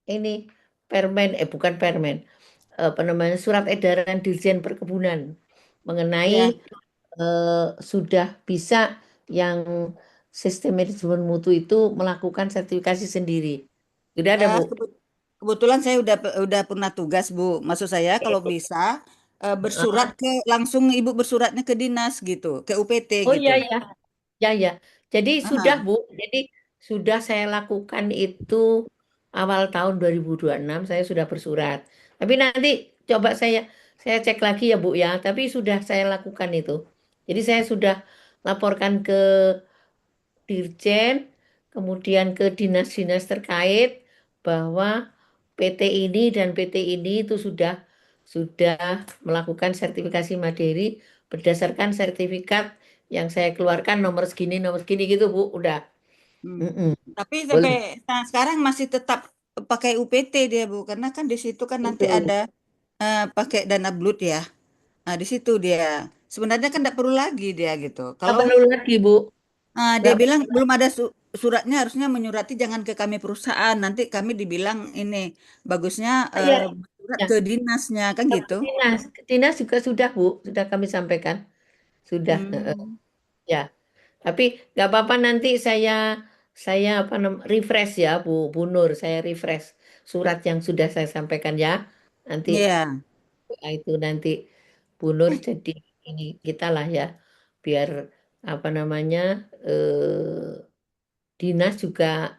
ini permen, bukan permen, apa namanya, surat edaran Dirjen Perkebunan mengenai ya. sudah bisa yang sistem manajemen mutu itu melakukan sertifikasi sendiri. Sudah ada, Eh, Bu? kebe- kebetulan saya udah pernah tugas, Bu. Maksud saya kalau bisa bersurat Heeh. langsung Ibu bersuratnya ke dinas gitu, ke UPT Oh gitu. iya, ya, ya, ya. Jadi sudah, Aha. Bu. Jadi sudah saya lakukan itu awal tahun 2026 saya sudah bersurat. Tapi nanti coba saya cek lagi ya, Bu ya. Tapi sudah saya lakukan itu. Jadi saya sudah laporkan ke Dirjen, kemudian ke dinas-dinas terkait bahwa PT ini dan PT ini itu sudah melakukan sertifikasi mandiri berdasarkan sertifikat yang saya keluarkan nomor segini gitu Bu, udah. Hmm. Mm-mm. Tapi sampai Boleh. sekarang masih tetap pakai UPT dia, Bu, karena kan di situ kan nanti Itu. ada pakai dana Blut ya. Nah, di situ dia. Sebenarnya kan tidak perlu lagi dia gitu. Nggak Kalau perlu lagi Bu, dia nggak bilang perlu. belum ada suratnya, harusnya menyurati jangan ke kami perusahaan. Nanti kami dibilang ini bagusnya Ya, surat ya. ke dinasnya kan gitu. Ke dinas juga sudah Bu, sudah kami sampaikan, sudah. Hmm. Ya. Tapi nggak apa-apa nanti saya apa refresh ya Bu Nur, saya refresh surat yang sudah saya sampaikan ya. Nanti Iya, itu nanti Bu Nur jadi ini kita lah ya, biar apa namanya dinas juga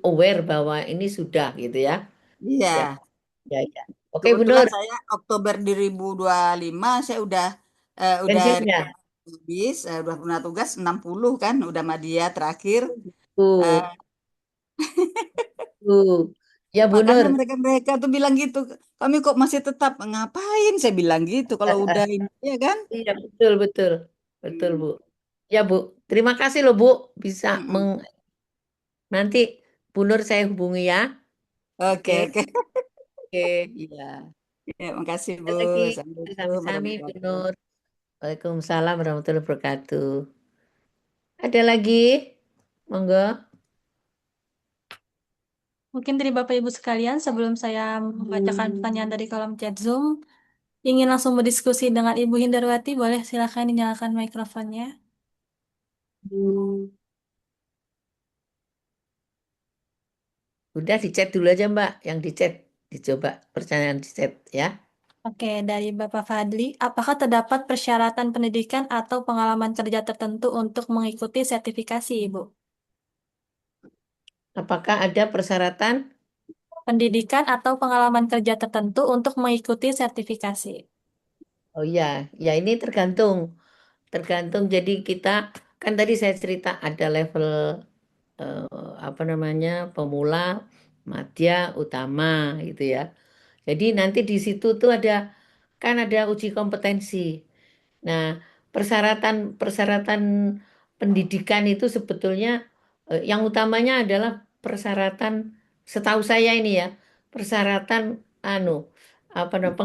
aware bahwa ini sudah gitu ya. Ya, iya. ya, ya. Oke Bu Kebetulan Nur, saya Oktober 2025 saya udah pensiun ya. habis, udah pernah tugas 60 kan, udah Madia terakhir. Eh, Tuh, tuh. Ya Bu Makanya Nur. mereka-mereka tuh bilang gitu, kami kok masih tetap ngapain? Saya bilang gitu, kalau udah ini ya kan? Iya betul betul betul Hmm. Bu. Ya Bu, terima kasih loh Bu bisa Mm-mm. nanti Bu Nur saya hubungi ya. Oke, Oke, oke. oke, iya. Ya, makasih Bu. Ada lagi, Assalamualaikum sami-sami Bu warahmatullahi Nur. wabarakatuh. Waalaikumsalam warahmatullahi wabarakatuh. Ada lagi? Monggo. Mungkin dari Bapak Ibu sekalian, sebelum saya membacakan pertanyaan dari kolom chat Zoom, ingin langsung berdiskusi dengan Ibu Hindarwati, boleh silakan dinyalakan mikrofonnya. Udah di chat dulu aja Mbak, yang di chat dicoba pertanyaan di chat ya. Oke, dari Bapak Fadli, apakah terdapat persyaratan pendidikan atau pengalaman kerja tertentu untuk mengikuti sertifikasi, Ibu? Apakah ada persyaratan? Pendidikan atau pengalaman kerja tertentu untuk mengikuti sertifikasi. Oh iya, ya ini tergantung. Tergantung jadi kita kan tadi saya cerita ada level eh, apa namanya pemula, madya, utama gitu ya. Jadi nanti di situ tuh kan ada uji kompetensi. Nah, persyaratan pendidikan itu sebetulnya yang utamanya adalah persyaratan setahu saya ini ya, persyaratan anu apa namanya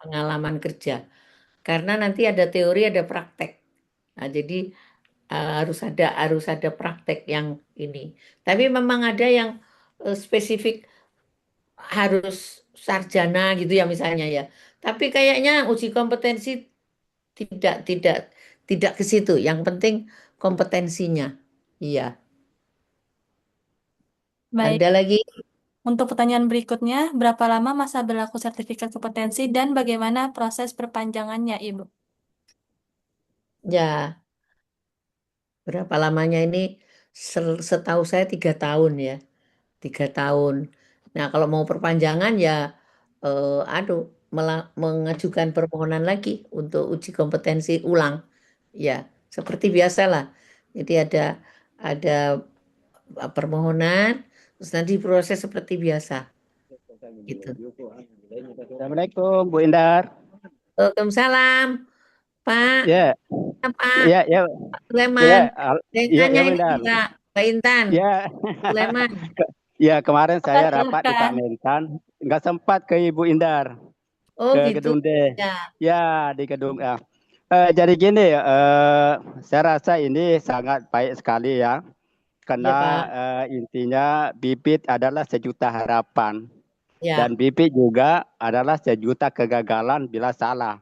pengalaman kerja. karena nanti ada teori ada praktek. Nah, jadi harus ada praktek yang ini. Tapi memang ada yang spesifik harus sarjana gitu ya misalnya ya. Tapi kayaknya uji kompetensi tidak tidak tidak ke situ. Yang penting kompetensinya. Iya. Baik, Ada lagi? untuk pertanyaan berikutnya, berapa lama masa berlaku sertifikat kompetensi dan bagaimana proses perpanjangannya, Ibu? Ya, berapa lamanya ini? Setahu saya 3 tahun ya. 3 tahun. Nah, kalau mau perpanjangan ya, aduh, mengajukan permohonan lagi untuk uji kompetensi ulang. Ya, seperti biasa lah. Jadi ada permohonan, terus nanti proses seperti biasa. Gitu. Assalamualaikum Bu Indar. Waalaikumsalam, Pak. Ya, Pak ya, ya, Sulaiman. ya, Saya ya, tanya ya Bu ini Indar. Mbak Intan, Ya, Sulaiman. ya kemarin saya rapat di Pak Silahkan. Mentan, nggak sempat ke Ibu Indar, Oh ke gitu. gedung D. Ya, Ya, di gedung A. Jadi gini, saya rasa ini sangat baik sekali ya, iya karena Pak. intinya bibit adalah sejuta harapan dan Ya, bibit juga adalah sejuta kegagalan bila salah.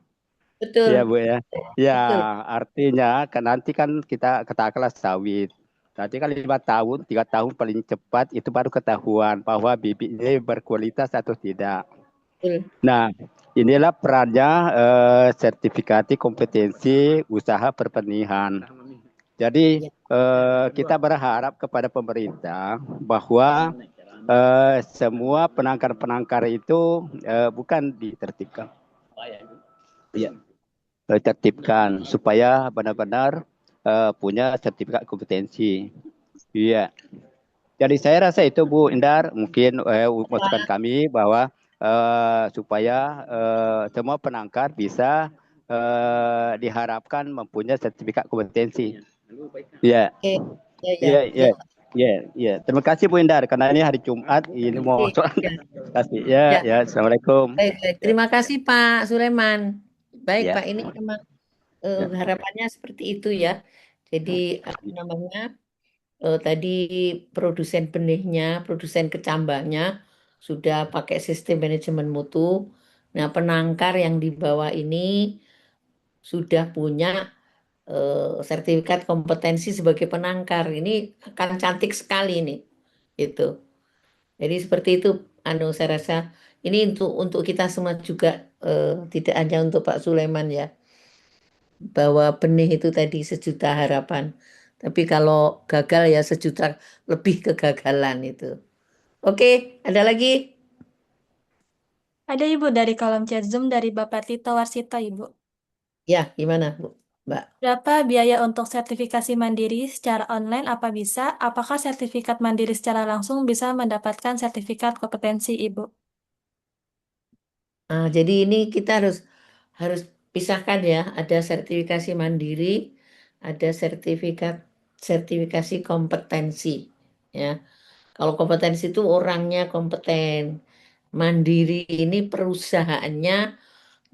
Ya betul. Bu ya. Ya Betul. artinya kan nanti kan kita katakanlah sawit. Nanti kan 5 tahun, 3 tahun paling cepat itu baru ketahuan bahwa bibit ini berkualitas atau tidak. Betul. Nah inilah perannya sertifikasi kompetensi usaha pertanian. Jadi Ya. kita berharap kepada pemerintah bahwa semua penangkar-penangkar itu bukan ditertibkan. Ya, tertibkan supaya benar-benar punya sertifikat kompetensi. Iya. Jadi saya rasa itu Bu Indar mungkin masukan kami bahwa supaya semua penangkar bisa diharapkan mempunyai sertifikat kompetensi. Iya. Oke. Ya, ya, Iya, ya. iya. Iya, iya. Terima kasih Bu Indar karena ini hari Jumat ini mau Oke. soal. Ya, Terima kasih. Ya, ya. ya. Assalamualaikum. Baik, baik. Ya, Terima kasih Pak Sulaiman. Baik ya, Pak, ini memang ya. harapannya seperti itu ya. Jadi apa namanya? Tadi produsen benihnya, produsen kecambahnya sudah pakai sistem manajemen mutu. Nah, penangkar yang di bawah ini sudah punya sertifikat kompetensi sebagai penangkar. Ini akan cantik sekali ini. Itu. Jadi seperti itu, saya rasa ini untuk kita semua juga tidak hanya untuk Pak Sulaiman ya, bahwa benih itu tadi sejuta harapan. Tapi kalau gagal ya sejuta lebih kegagalan itu. Oke, ada lagi? Ada Ibu dari kolom chat Zoom dari Bapak Tito Warsito, Ibu. Ya, gimana, Bu? Mbak? Berapa biaya untuk sertifikasi mandiri secara online apa bisa? Apakah sertifikat mandiri secara langsung bisa mendapatkan sertifikat kompetensi, Ibu? Jadi ini kita harus pisahkan ya. Ada sertifikasi mandiri, ada sertifikasi kompetensi. Ya, kalau kompetensi itu orangnya kompeten. Mandiri ini perusahaannya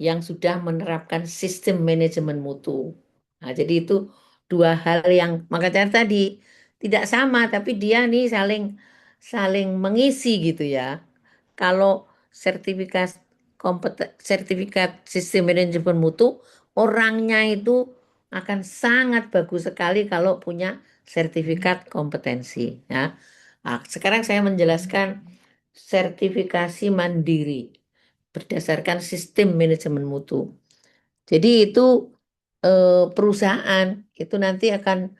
yang sudah menerapkan sistem manajemen mutu. Nah, jadi itu dua hal yang makanya tadi tidak sama, tapi dia nih saling saling mengisi gitu ya. Kalau sertifikat sistem manajemen mutu, orangnya itu akan sangat bagus sekali kalau punya sertifikat kompetensi. Ya. Nah, sekarang saya menjelaskan sertifikasi mandiri berdasarkan sistem manajemen mutu. Jadi itu perusahaan itu nanti akan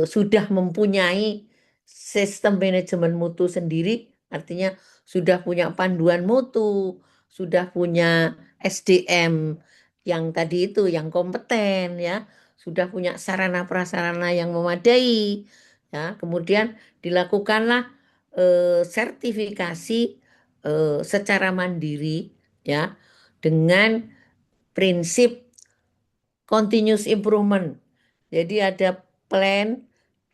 sudah mempunyai sistem manajemen mutu sendiri, artinya sudah punya panduan mutu, sudah punya SDM yang tadi itu yang kompeten ya, sudah punya sarana prasarana yang memadai ya, kemudian dilakukanlah sertifikasi secara mandiri ya dengan prinsip continuous improvement. Jadi ada plan,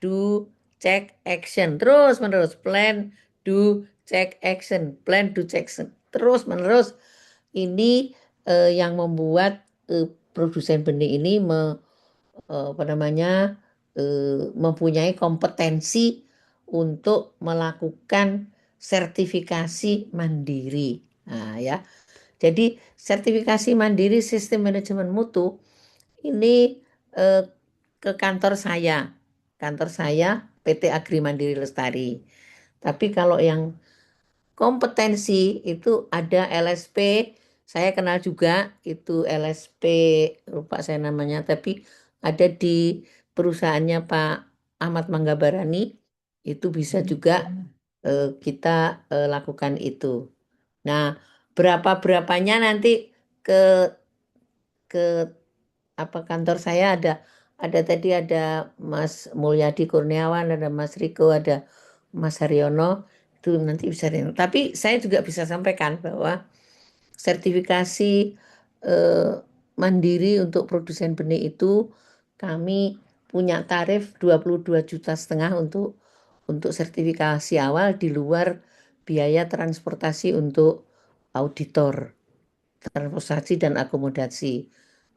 do, check, action. Terus menerus. Plan, do, check, action. Plan, do, check, action. Terus menerus. Ini yang membuat produsen benih ini mempunyai kompetensi untuk melakukan sertifikasi mandiri. Nah, ya. Jadi sertifikasi mandiri sistem manajemen mutu ini ke kantor saya. Kantor saya PT Agri Mandiri Lestari. Tapi kalau yang kompetensi itu ada LSP, saya kenal juga itu LSP, lupa saya namanya, tapi ada di perusahaannya Pak Ahmad Manggabarani, itu bisa juga kita lakukan itu. Nah, berapanya nanti ke ke kantor saya ada tadi ada Mas Mulyadi Kurniawan, ada Mas Riko, ada Mas Haryono, itu nanti bisa tapi saya juga bisa sampaikan bahwa sertifikasi mandiri untuk produsen benih itu kami punya tarif 22,5 juta untuk sertifikasi awal di luar biaya transportasi untuk auditor, transportasi dan akomodasi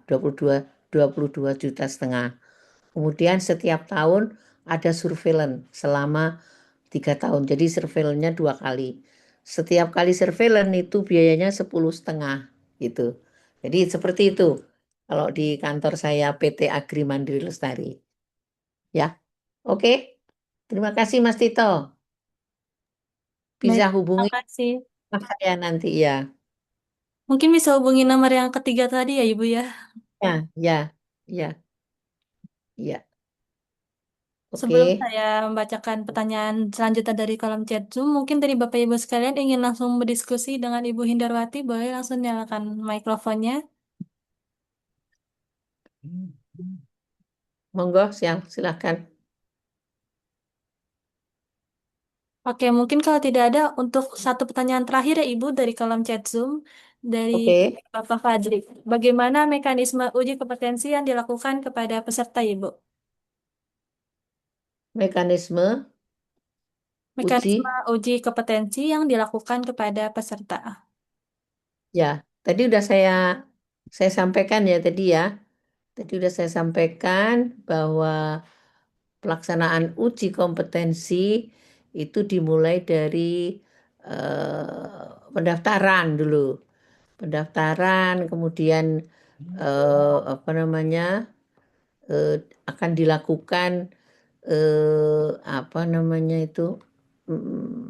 22,5 juta. Kemudian setiap tahun ada surveillance selama 3 tahun. Jadi surveillance-nya 2 kali. Setiap kali surveillance itu biayanya 10,5 gitu. Jadi seperti itu. Kalau di kantor saya PT Agri Mandiri Lestari. Ya, oke. Terima kasih Mas Tito. Baik, Bisa terima hubungi kasih. Mas saya nanti ya. Mungkin bisa hubungi nomor yang ketiga tadi ya, Ibu ya. Ya, ya, ya, ya. Sebelum Oke. saya membacakan pertanyaan selanjutnya dari kolom chat Zoom, mungkin dari Bapak Ibu sekalian ingin langsung berdiskusi dengan Ibu Hindarwati, boleh langsung nyalakan mikrofonnya. Monggo, silakan. Oke, mungkin kalau tidak ada, untuk satu pertanyaan terakhir ya Ibu dari kolom chat Zoom, dari Oke. Bapak Fadli. Bagaimana mekanisme uji kompetensi yang dilakukan kepada peserta Ibu? Mekanisme Mekanisme uji. uji kompetensi yang dilakukan kepada peserta. Ya, tadi udah saya sampaikan ya tadi ya. Tadi udah saya sampaikan bahwa pelaksanaan uji kompetensi itu dimulai dari pendaftaran dulu. Pendaftaran, kemudian apa namanya akan dilakukan apa namanya itu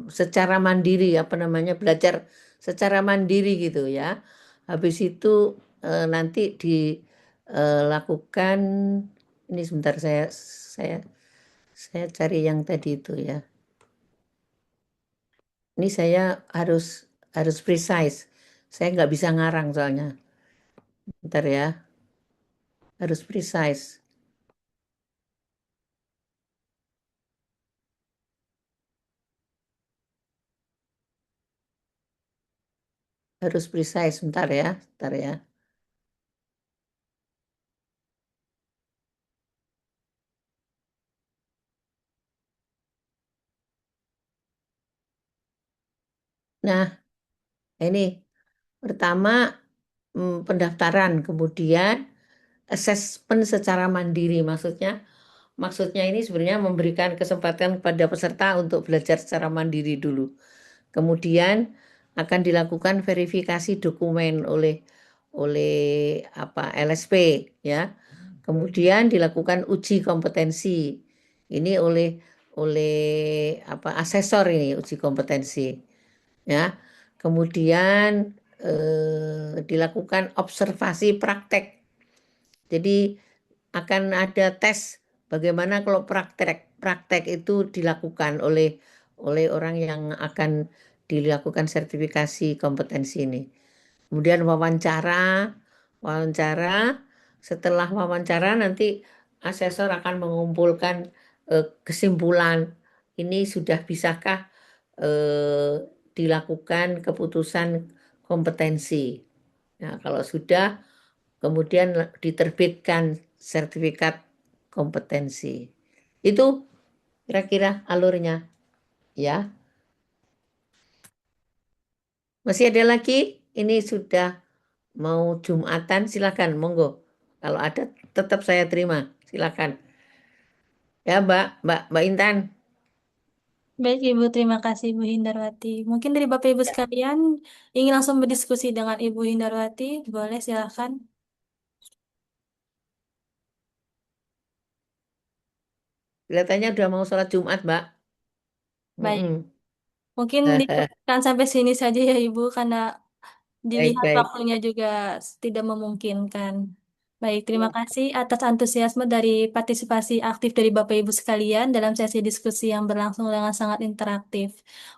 secara mandiri, apa namanya belajar secara mandiri gitu ya. Habis itu nanti dilakukan ini sebentar saya cari yang tadi itu ya. Ini saya harus precise. Saya nggak bisa ngarang soalnya. Bentar ya, harus precise. Harus precise, bentar ya, bentar ya. Nah, ini pertama pendaftaran, kemudian assessment secara mandiri. Maksudnya ini sebenarnya memberikan kesempatan kepada peserta untuk belajar secara mandiri dulu. Kemudian akan dilakukan verifikasi dokumen oleh LSP ya. Kemudian dilakukan uji kompetensi. Ini oleh asesor ini uji kompetensi ya. Kemudian dilakukan observasi praktek. Jadi akan ada tes bagaimana kalau praktek itu dilakukan oleh orang yang akan dilakukan sertifikasi kompetensi ini. Kemudian wawancara, setelah wawancara nanti asesor akan mengumpulkan kesimpulan ini sudah bisakah dilakukan keputusan kompetensi. Nah, kalau sudah kemudian diterbitkan sertifikat kompetensi. Itu kira-kira alurnya ya. Masih ada lagi? Ini sudah mau Jumatan silakan, monggo. Kalau ada tetap saya terima, silakan. Ya, Mbak Intan. Baik, Ibu. Terima kasih, Ibu Hindarwati. Mungkin dari Bapak Ibu sekalian ingin langsung berdiskusi dengan Ibu Hindarwati. Boleh, silakan. Kelihatannya udah mau sholat Jumat, Mbak. Baik. Mm-mm. Mungkin dicukupkan sampai sini saja ya, Ibu, karena Baik, dilihat baik. waktunya juga tidak memungkinkan. Baik, terima Ya, kasih atas antusiasme dari partisipasi aktif dari Bapak Ibu sekalian dalam sesi diskusi yang berlangsung dengan sangat interaktif.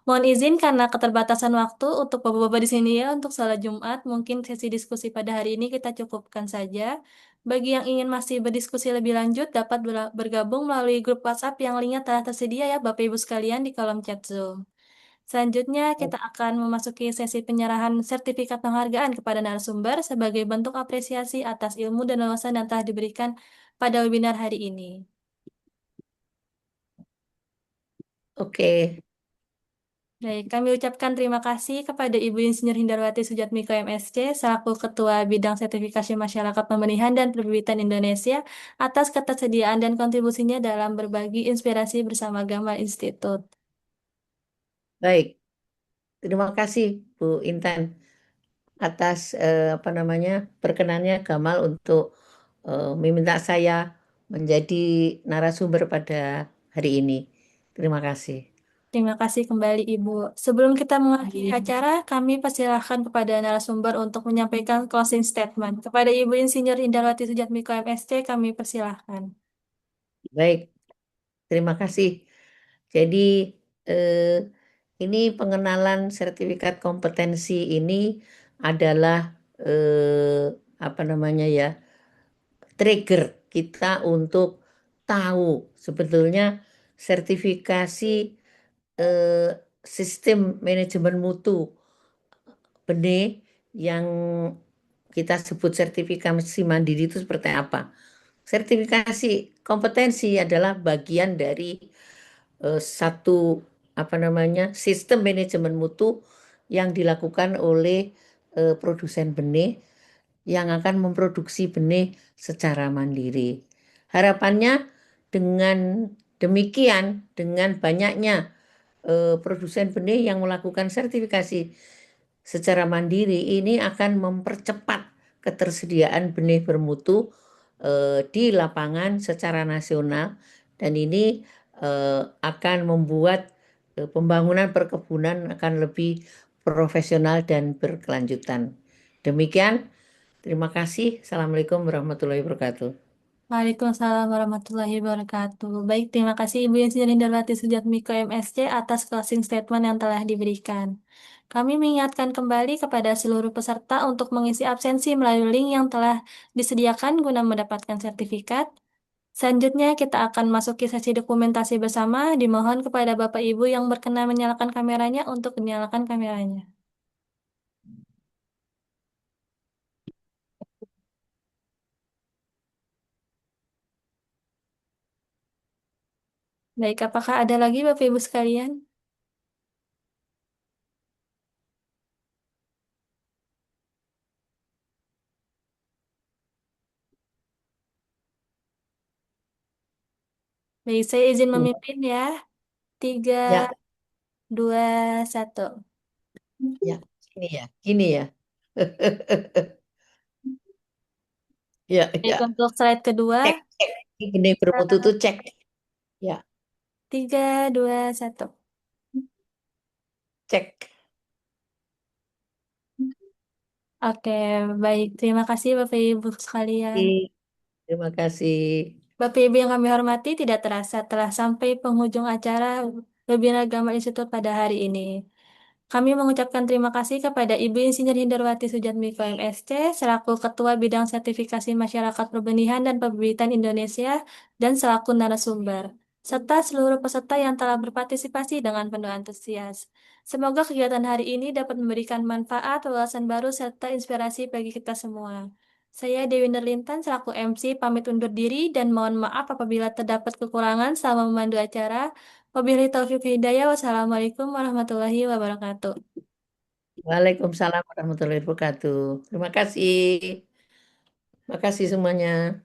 Mohon izin karena keterbatasan waktu untuk Bapak-Bapak di sini ya untuk salat Jumat, mungkin sesi diskusi pada hari ini kita cukupkan saja. Bagi yang ingin masih berdiskusi lebih lanjut, dapat bergabung melalui grup WhatsApp yang linknya telah tersedia ya Bapak Ibu sekalian di kolom chat Zoom. Selanjutnya, kita akan memasuki sesi penyerahan sertifikat penghargaan kepada narasumber sebagai bentuk apresiasi atas ilmu dan wawasan yang telah diberikan pada webinar hari ini. oke. Baik, kami ucapkan terima kasih kepada Ibu Insinyur Hindarwati Sujatmiko MSc selaku Ketua Bidang Sertifikasi Masyarakat Pemilihan dan Perbibitan Indonesia atas ketersediaan dan kontribusinya dalam berbagi inspirasi bersama Gamal Institute. Baik. Terima kasih, Bu Intan, atas apa namanya perkenannya Gamal untuk meminta saya menjadi narasumber pada hari ini. Terima kasih. Terima kasih kembali Ibu. Sebelum kita mengakhiri acara, kami persilahkan kepada narasumber untuk menyampaikan closing statement. Kepada Ibu Insinyur Indarwati Sujatmiko MSc, kami persilahkan. Baik, terima kasih. Jadi eh, ini pengenalan sertifikat kompetensi ini adalah apa namanya ya, trigger kita untuk tahu sebetulnya sertifikasi eh, sistem manajemen mutu benih yang kita sebut sertifikasi mandiri itu seperti apa. Sertifikasi kompetensi adalah bagian dari satu apa namanya sistem manajemen mutu yang dilakukan oleh produsen benih yang akan memproduksi benih secara mandiri. Harapannya dengan demikian, dengan banyaknya produsen benih yang melakukan sertifikasi secara mandiri ini akan mempercepat ketersediaan benih bermutu di lapangan secara nasional dan ini akan membuat pembangunan perkebunan akan lebih profesional dan berkelanjutan. Demikian, terima kasih. Assalamualaikum warahmatullahi wabarakatuh. Waalaikumsalam warahmatullahi wabarakatuh. Baik, terima kasih Ibu Insinyur Indarwati Sujatmiko MSc atas closing statement yang telah diberikan. Kami mengingatkan kembali kepada seluruh peserta untuk mengisi absensi melalui link yang telah disediakan guna mendapatkan sertifikat. Selanjutnya, kita akan masuki sesi dokumentasi bersama. Dimohon kepada Bapak Ibu yang berkenan menyalakan kameranya untuk menyalakan kameranya. Baik, apakah ada lagi Bapak Ibu sekalian? Baik, saya izin memimpin ya. Tiga, Ya, 2, 1. ya, gini ya, gini ya. Ya, Baik, ya. untuk slide kedua. Cek, cek. Ini benih bermutu tuh cek. Ya, 3, 2, 1. cek. Oke, baik. Terima kasih Bapak Ibu sekalian. Terima kasih. Bapak Ibu yang kami hormati, tidak terasa telah sampai penghujung acara Webinar Gamal Institute pada hari ini. Kami mengucapkan terima kasih kepada Ibu Insinyur Hindarwati Sujatmiko MSc selaku Ketua Bidang Sertifikasi Masyarakat Perbenihan dan Perbibitan Indonesia dan selaku narasumber, serta seluruh peserta yang telah berpartisipasi dengan penuh antusias. Semoga kegiatan hari ini dapat memberikan manfaat, wawasan baru, serta inspirasi bagi kita semua. Saya Dewi Nerlintan selaku MC pamit undur diri dan mohon maaf apabila terdapat kekurangan selama memandu acara. Wabillahi taufiq hidayah. Wassalamualaikum warahmatullahi wabarakatuh. Waalaikumsalam warahmatullahi wabarakatuh. Terima kasih. Terima kasih semuanya.